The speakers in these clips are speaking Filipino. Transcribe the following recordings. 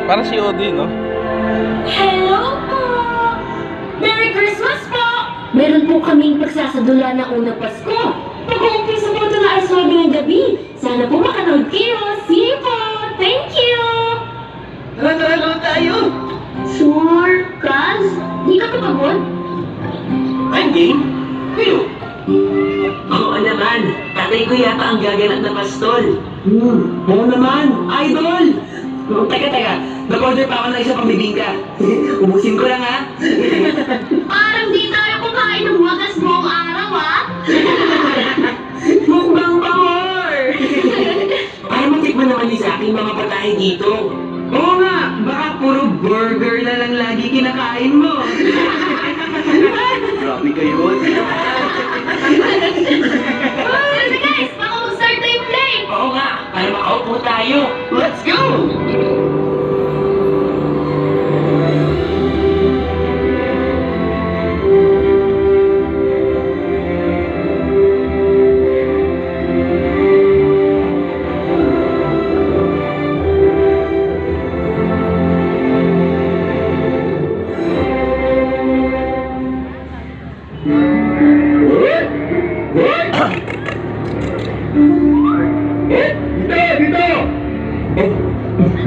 Parang si Odi, no? Hello po! Merry Christmas po! Meron po kaming pagsasadula ng unang Pasko. Pag-uumpisa po ito na alas 9 ng gabi. Sana po makanood kayo. See you po! Thank you! Tara tayo! Sure, Kaz? Di ka pa pagod? I'm game. Kayo? Oo naman. Tatay ko yata ang gaganap na pastol. Oo naman. Idol! Teka. Nag-order pa ako ng isang pambibingka. Ubusin ko lang ha. Parang di tayo kumain ng wagas buong araw, ah! Mukbang pangor! Para matikman naman ni sa akin mga patahe dito. Oo nga, baka puro burger na lang lagi kinakain mo. Grabe kayo. Sige guys, baka mag-start na yung play! Oo nga, para makaupo tayo. Let's go!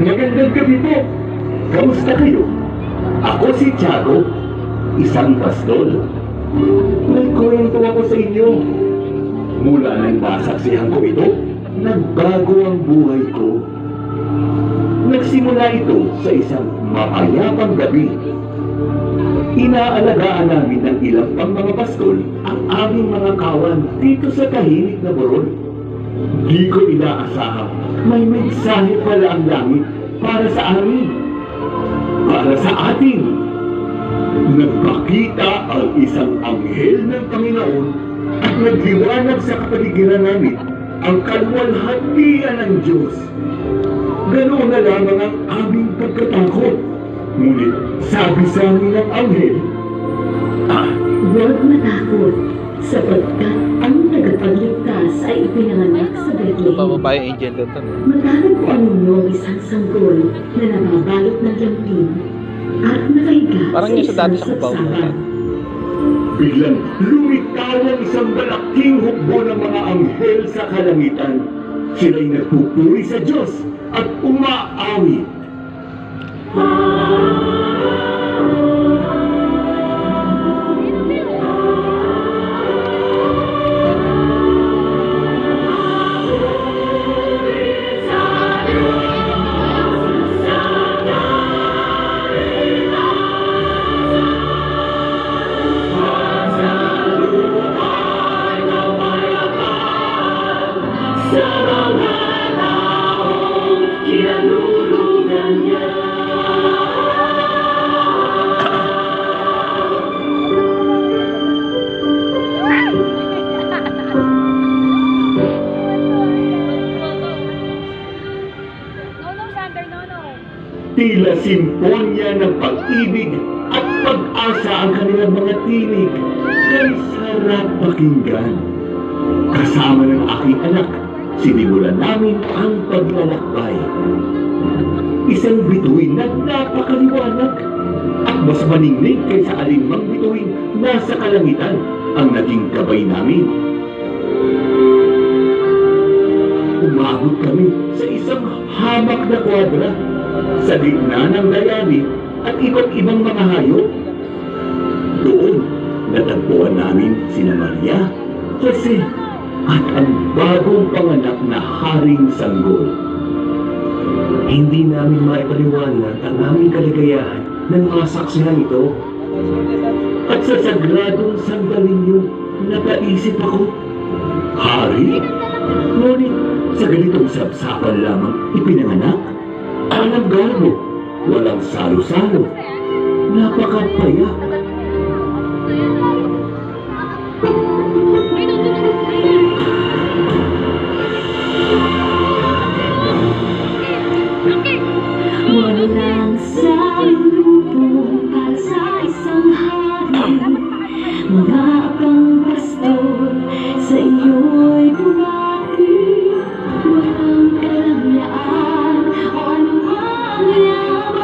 Magandang gabi po. Kamusta kayo? Ako si Tiago, isang pastol. Nagkwento ako sa inyo. Mula nang masaksihan ko ito, nagbago ang buhay ko. Nagsimula ito sa isang mapayapang gabi. Inaalagaan namin ng ilang pang mga pastol ang aming mga kawan dito sa tahimik na Boron. Di ko inaasahang may mensahe pala ang langit para sa amin. Para sa atin. Nagpakita ang isang anghel ng Panginoon at nagliwanag sa kapaligiran namin ang kaluwalhatian ng Diyos. Ganoon na lamang ang aming pagkatakot. Ngunit sabi sa amin ng anghel, Huwag matakot, sapagkat ang tagapagligtas ay ipinanganak sa Bethlehem. Bababae angel doon to. Matatagpuan ninyo ang isang sanggol na nababalot ng lampin at nakahiga Parang yung sa dati sa Cubao. sabsaban. biglang lumitaw ang isang malaking hukbo ng mga anghel sa kalangitan. Sila'y nagpupuri sa Diyos at umaawit. Tila simponya ng pag-ibig at pag-asa ang kanilang mga tinig. Kay sarap pakinggan. Kasama ng aking anak, sinimulan namin ang paglalakbay. Isang bituin na napakaliwanag at mas maningning kaysa alinmang bituin nasa kalangitan ang naging gabay namin. Umabot kami sa isang hamak na kwadra sa gitna ng dayami at iba't ibang mga hayop. Doon, natagpuan namin sina Maria, Jose, at ang bagong panganak na Haring Sanggol. Hindi namin maipaliwanag ang aming kaligayahan ng mga saksihan ito. At sa sagradong sandaling yun, napaisip ako, Hari? Ngunit sa ganitong sabsapan lamang ipinanganak? Walang garbo, walang salo-salo, napakapayak. Walang salubong para sa isang hari. Mga abang pastor sa iyo'y bumati. Walang kalayaan o anumang yaman.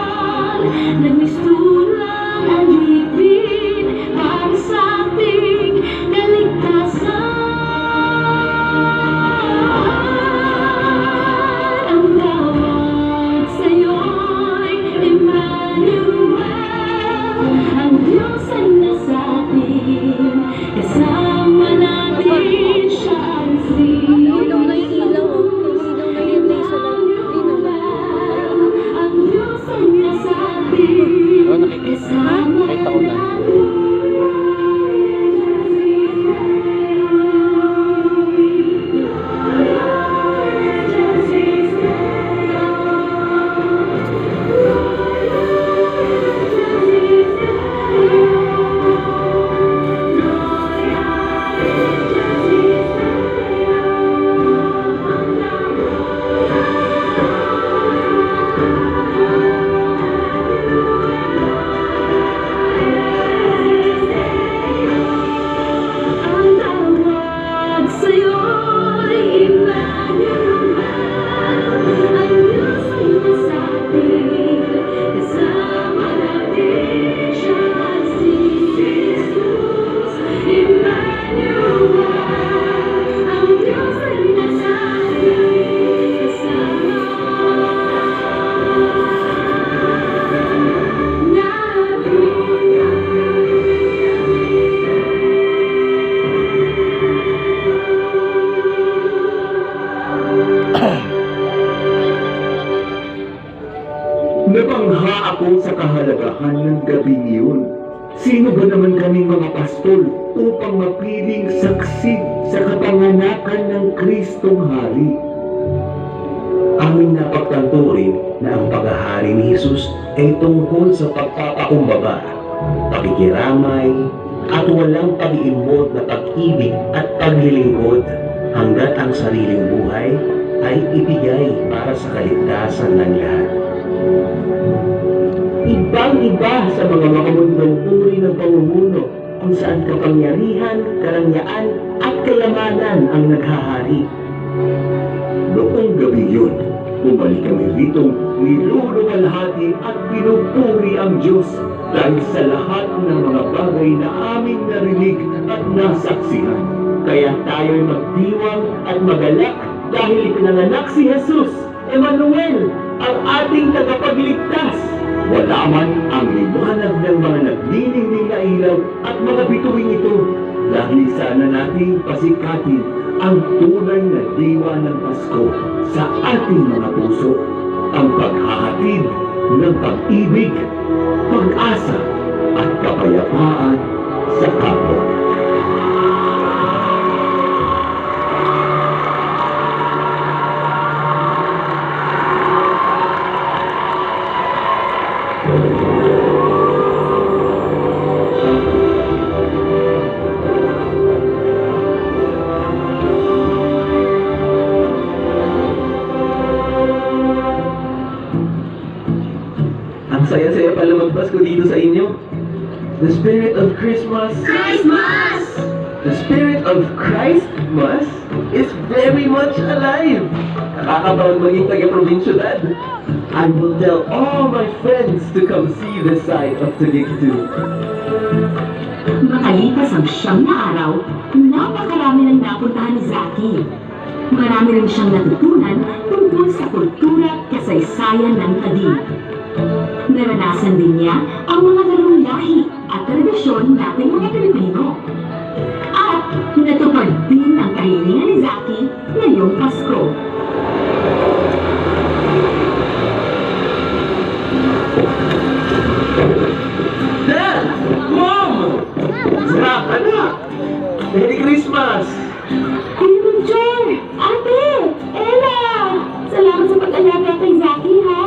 Nabangha ako sa kahalagahan ng gabing iyon. Sino ba naman kaming mga pastol upang mapiling saksi sa kapanganakan ng Kristong Hari? Aming napagtanto rin na ang paghahari ni Jesus ay tungkol sa pagpapakumbaba, pakikiramay, at walang pag-iimbot na pag-ibig at paglilingkod hanggat ang sariling buhay ay ibigay para sa kaligtasan ng lahat. Ibang-iba sa mga makamundong uri ng pamumuno kung saan kapangyarihan, karangyaan at kayamanan ang naghahari. Noong gabi yun, bumalik kami ritong niluluwalhati at pinupuri ang Diyos dahil sa lahat ng mga bagay na aming narinig at nasaksihan. Kaya tayo'y magdiwang at magalak dahil ipinanganak si Jesus, Emmanuel, ang ating tagapagligtas. Wala man ang liwanag ng mga nagniningning na ilaw at mga bituing ito dahil sana nating pasikatin ang tunay na diwa ng Pasko sa ating mga puso, ang paghahatid ng pag-ibig, pag-asa at kapayapaan sa kapwa. Ang saya-saya pala magpasko dito sa inyo. The spirit of Christmas, Christmas! the spirit of Christmas is very much alive. Nakakabaon maging taga-provincialidad. I will tell all my friends to come see this side of Taguig too. Makalipas ang 9 na araw, napakarami ng napuntahan ni Zaki. Marami rin siyang natutunan tungkol sa kultura at kasaysayan ng Taguig. Naranasan din niya ang mga larong lahi at tradisyon nating mga Pilipino. At natupad din ang kahilingan ni Zaki ngayong Pasko. Dad! Mom! Sarap, anak! Merry Christmas! Kuya Bunchor! Ate! Ella! Salamat sa pag-alaga kay Zaki, ha?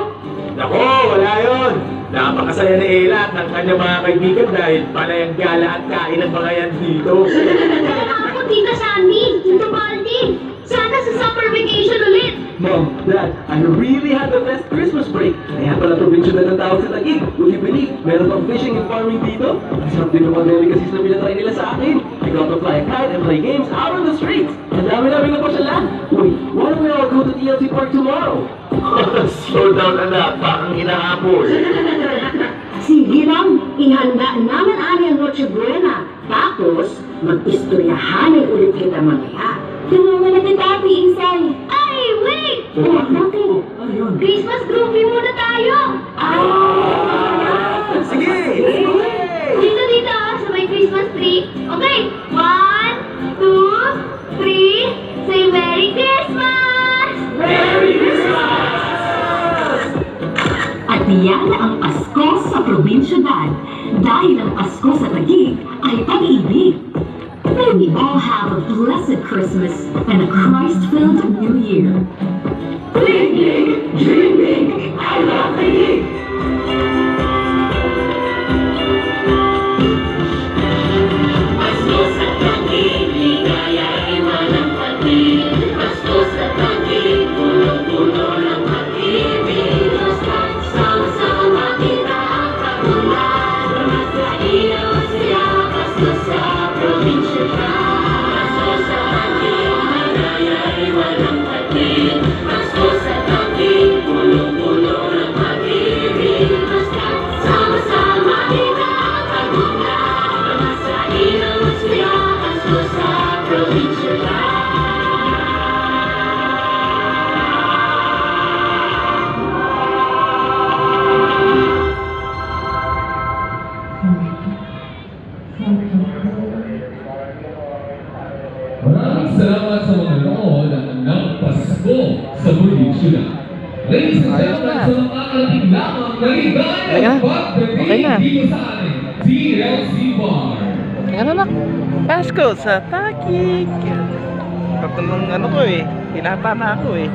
Nako, wala yun. Napakasaya ni Ella at ng kanyang mga kaibigan dahil panay ang gala at kain ng mga yan dito. Ako, Tita Sandy! Tito Baldi! Sana sa summer vacation ulit! Mom, Dad, I really had the best Christmas break. Kaya pala probinsya na ng tawag sa Taguig. Would you believe? Meron pang fishing and farming dito. Masarap din ng mga delicacies na pinatry nila sa akin. I got to fly a kite and play games out on the streets. Ang dami-dami na pasyalan. Wait, why don't we all go to TLC Park tomorrow? Slow down, anak. Parang inaapol. Sige lang, ihanda naman ani ang Noche Buena. Tapos, mag-istoryahanay ulit kita mamaya. Tulungan na kita, Ate Isay. Ay, wait! Bakit? Christmas groupie muna tayo! Sige! Dito, dito, sa may Christmas tree. Okay, 1, 2, 3, say Merry Christmas! Merry Christmas! At yan ang Pasko sa probinsyudad. Dahil ang Pasko sa Taguig ay pag-ibig. May we all have a blessed Christmas and a Christ-filled New Year. Dreaming, dreaming, I love Taguig! Pasko sa Taguig, ligaya ay walang patig. Pasko sa Taguig, puno-puno ng pag-ibig. Sama-sama kita ang kagulan. Magkailaw siya, Pasko sa probinsya ka. Pasko sa Taguig, ligaya ay walang patig. Pasko sa Taguig, puno-puno ng pag-ibig. Sama-sama kita ang kagulan. Magkailaw siya, Pasko sa probinsya ka. Maraming salamat sa mga nanood ng Pasko sa Probinsya. Ayos na. Halika na. Okay na. Teka na nak. Pasko sa Takik. Tatlong ano ko eh. Hinata na ako eh.